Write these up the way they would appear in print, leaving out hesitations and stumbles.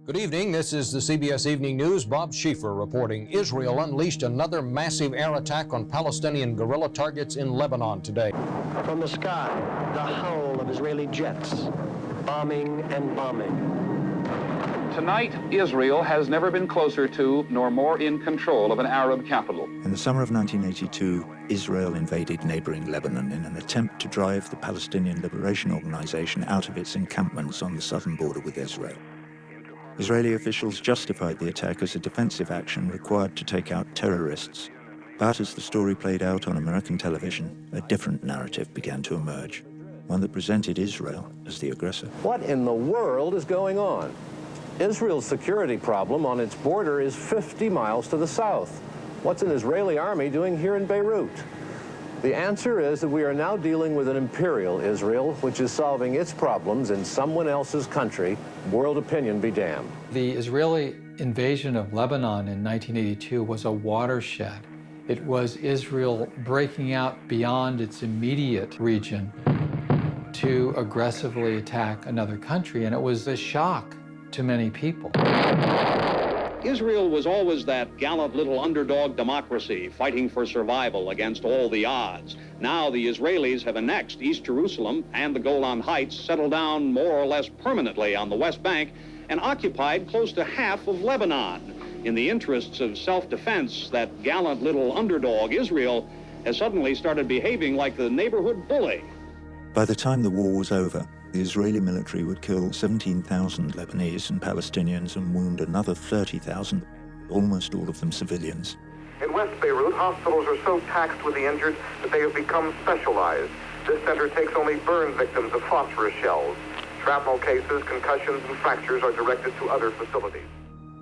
Good evening. This is the CBS Evening News. Bob Schieffer reporting. Israel unleashed another massive air attack on Palestinian guerrilla targets in Lebanon today. From the sky, the howl of Israeli jets, bombing and bombing. Tonight, Israel has never been closer to nor more in control of an Arab capital. In the summer of 1982, Israel invaded neighboring Lebanon in an attempt to drive the Palestinian Liberation Organization out of its encampments on the southern border with Israel. Israeli officials justified the attack as a defensive action required to take out terrorists. But as the story played out on American television, a different narrative began to emerge, one that presented Israel as the aggressor. What in the world is going on? Israel's security problem on its border is 50 miles to the south. What's an Israeli army doing here in Beirut? The answer is that we are now dealing with an imperial Israel, which is solving its problems in someone else's country. World opinion be damned. The Israeli invasion of Lebanon in 1982 was a watershed. It was Israel breaking out beyond its immediate region to aggressively attack another country, and it was a shock to many people. Israel was always that gallant little underdog democracy fighting for survival against all the odds. Now the Israelis have annexed East Jerusalem and the Golan Heights, settled down more or less permanently on the West Bank, and occupied close to half of Lebanon. In the interests of self-defense, that gallant little underdog, Israel, has suddenly started behaving like the neighborhood bully. By the time the war was over, the Israeli military would kill 17,000 Lebanese and Palestinians and wound another 30,000, almost all of them civilians. In West Beirut, hospitals are so taxed with the injured that they have become specialized. This center takes only burn victims of phosphorus shells. Shrapnel cases, concussions, and fractures are directed to other facilities.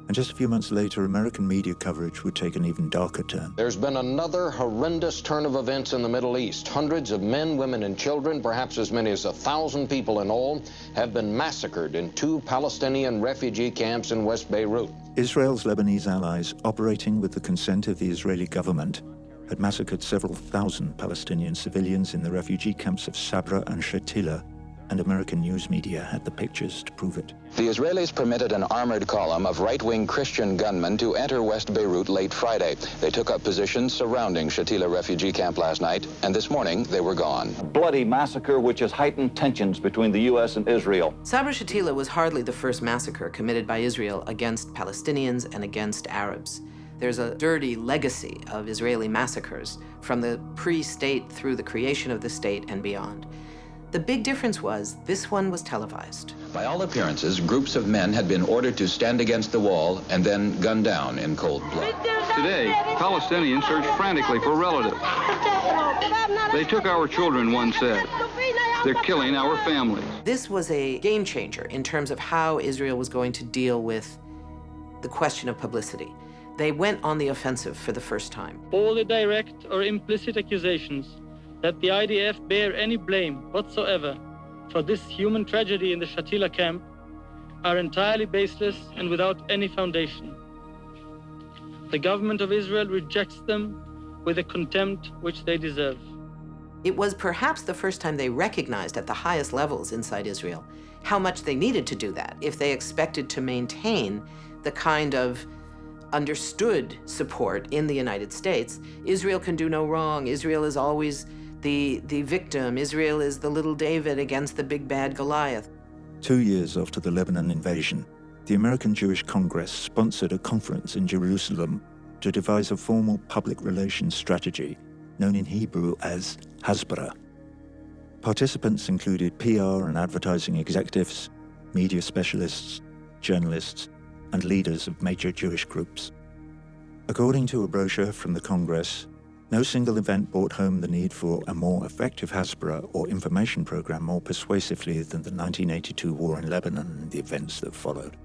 And just a few months later, American media coverage would take an even darker turn. There's been another horrendous turn of events in the Middle East. Hundreds of men, women, and children, perhaps as many as 1,000 people in all, have been massacred in 2 Palestinian refugee camps in West Beirut. Israel's Lebanese allies, operating with the consent of the Israeli government, had massacred several thousand Palestinian civilians in the refugee camps of Sabra and Shatila, and American news media had the pictures to prove it. The Israelis permitted an armored column of right-wing Christian gunmen to enter West Beirut late Friday. They took up positions surrounding Shatila refugee camp last night, and this morning they were gone. A bloody massacre which has heightened tensions between the U.S. and Israel. Sabra Shatila was hardly the first massacre committed by Israel against Palestinians and against Arabs. There's a dirty legacy of Israeli massacres from the pre-state through the creation of the state and beyond. The big difference was this one was televised. By all appearances, groups of men had been ordered to stand against the wall and then gunned down in cold blood. Today, Palestinians searched frantically for relatives. They took our children, one said. They're killing our families. This was a game changer in terms of how Israel was going to deal with the question of publicity. They went on the offensive for the first time. All the direct or implicit accusations that the IDF bear any blame whatsoever for this human tragedy in the Shatila camp are entirely baseless and without any foundation. The government of Israel rejects them with a contempt which they deserve. It was perhaps the first time they recognized at the highest levels inside Israel how much they needed to do that if they expected to maintain the kind of understood support in the United States. Israel can do no wrong. Israel is always the victim. Israel is the little David against the big bad Goliath. 2 years after the Lebanon invasion, the American Jewish Congress sponsored a conference in Jerusalem to devise a formal public relations strategy known in Hebrew as Hasbara. Participants included PR and advertising executives, media specialists, journalists, and leaders of major Jewish groups. According to a brochure from the Congress, no single event brought home the need for a more effective Hasbara or information program more persuasively than the 1982 war in Lebanon and the events that followed.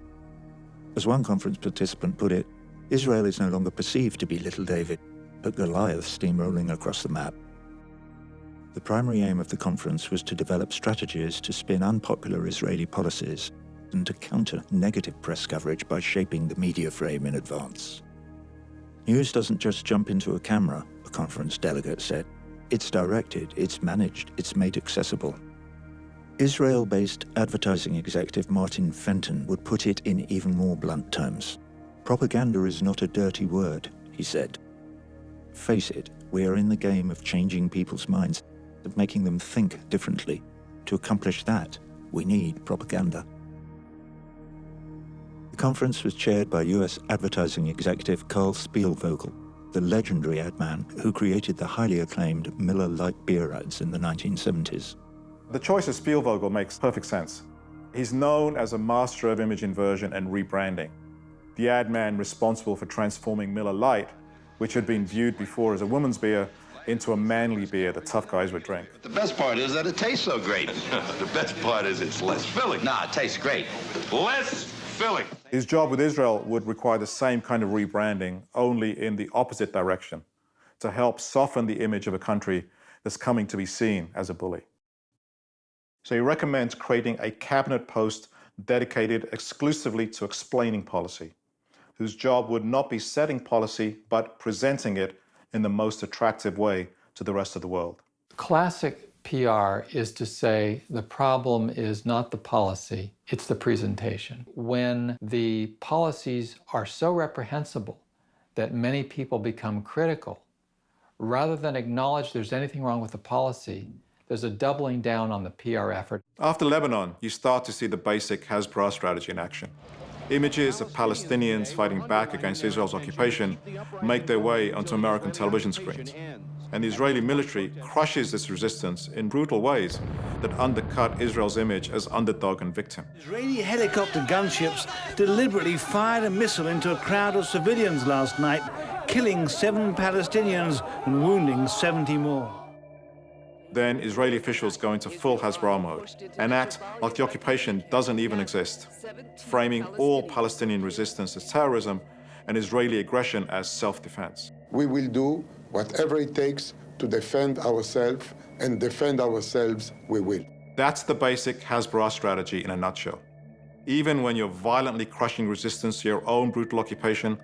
As one conference participant put it, Israel is no longer perceived to be Little David, but Goliath steamrolling across the map. The primary aim of the conference was to develop strategies to spin unpopular Israeli policies and to counter negative press coverage by shaping the media frame in advance. News doesn't just jump into a camera, a conference delegate said. It's directed, it's managed, it's made accessible. Israel-based advertising executive Martin Fenton would put it in even more blunt terms. Propaganda is not a dirty word, he said. Face it, we are in the game of changing people's minds, of making them think differently. To accomplish that, we need propaganda. The conference was chaired by US advertising executive Carl Spielvogel, the legendary ad man who created the highly acclaimed Miller Lite beer ads in the 1970s. The choice of Spielvogel makes perfect sense. He's known as a master of image inversion and rebranding. The ad man responsible for transforming Miller Lite, which had been viewed before as a woman's beer, into a manly beer that tough guys would drink. The best part is that it tastes so great. The best part is it's less filling. Nah, it tastes great. Less filling. His job with Israel would require the same kind of rebranding, only in the opposite direction, to help soften the image of a country that's coming to be seen as a bully. So he recommends creating a cabinet post dedicated exclusively to explaining policy, whose job would not be setting policy, but presenting it in the most attractive way to the rest of the world. Classic PR is to say the problem is not the policy, it's the presentation. When the policies are so reprehensible that many people become critical, rather than acknowledge there's anything wrong with the policy, there's a doubling down on the PR effort. After Lebanon, you start to see the basic Hasbara strategy in action. Images of Palestinians fighting back against Israel's occupation make their way onto American television screens. And the Israeli military crushes this resistance in brutal ways that undercut Israel's image as underdog and victim. Israeli helicopter gunships deliberately fired a missile into a crowd of civilians last night, killing 7 Palestinians and wounding 70 more. Then Israeli officials go into full Hasbara mode and act like the occupation doesn't even exist, framing all Palestinian resistance as terrorism and Israeli aggression as self-defense. We will do whatever it takes to defend ourselves, and defend ourselves we will. That's the basic Hasbara strategy in a nutshell. Even when you're violently crushing resistance to your own brutal occupation,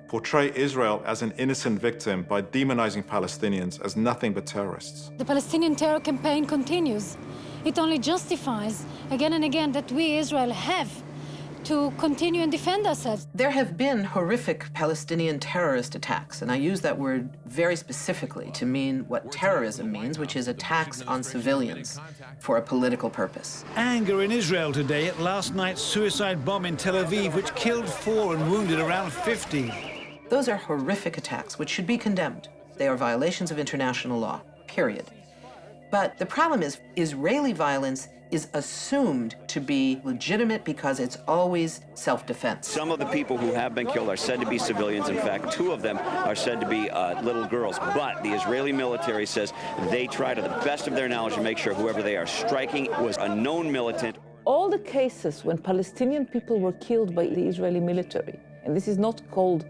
portray Israel as an innocent victim by demonizing Palestinians as nothing but terrorists. The Palestinian terror campaign continues. It only justifies again and again that we, Israel, have to continue and defend ourselves. There have been horrific Palestinian terrorist attacks, and I use that word very specifically to mean what terrorism means, which is attacks on civilians for a political purpose. Anger in Israel today at last night's suicide bomb in Tel Aviv, which killed 4 and wounded around 50. Those are horrific attacks, which should be condemned. They are violations of international law, period. But the problem is, Israeli violence is assumed to be legitimate because it's always self-defense. Some of the people who have been killed are said to be civilians. In fact, 2 of them are said to be little girls. But the Israeli military says they try to the best of their knowledge to make sure whoever they are striking was a known militant. All the cases when Palestinian people were killed by the Israeli military, and this is not called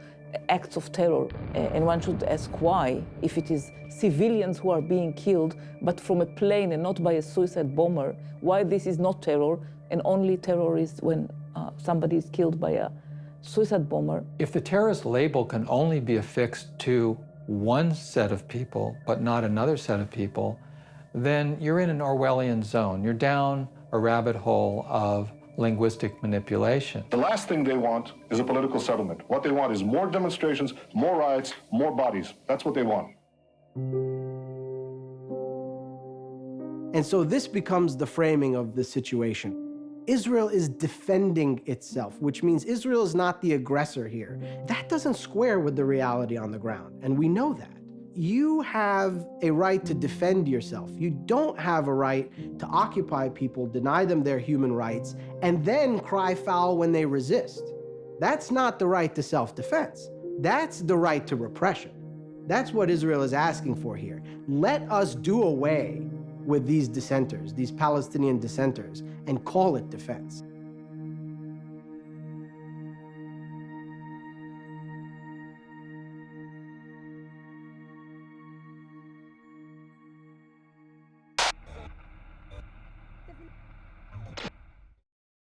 acts of terror, and one should ask why, if it is civilians who are being killed, but from a plane and not by a suicide bomber, why this is not terror, and only terror is when somebody is killed by a suicide bomber. If the terrorist label can only be affixed to one set of people, but not another set of people, then you're in an Orwellian zone. You're down a rabbit hole of linguistic manipulation. The last thing they want is a political settlement. What they want is more demonstrations, more riots, more bodies. That's what they want. And so this becomes the framing of the situation. Israel is defending itself, which means Israel is not the aggressor here. That doesn't square with the reality on the ground, and we know that. You have a right to defend yourself. You don't have a right to occupy people, deny them their human rights, and then cry foul when they resist. That's not the right to self-defense. That's the right to repression. That's what Israel is asking for here. Let us do away with these dissenters, these Palestinian dissenters, and call it defense.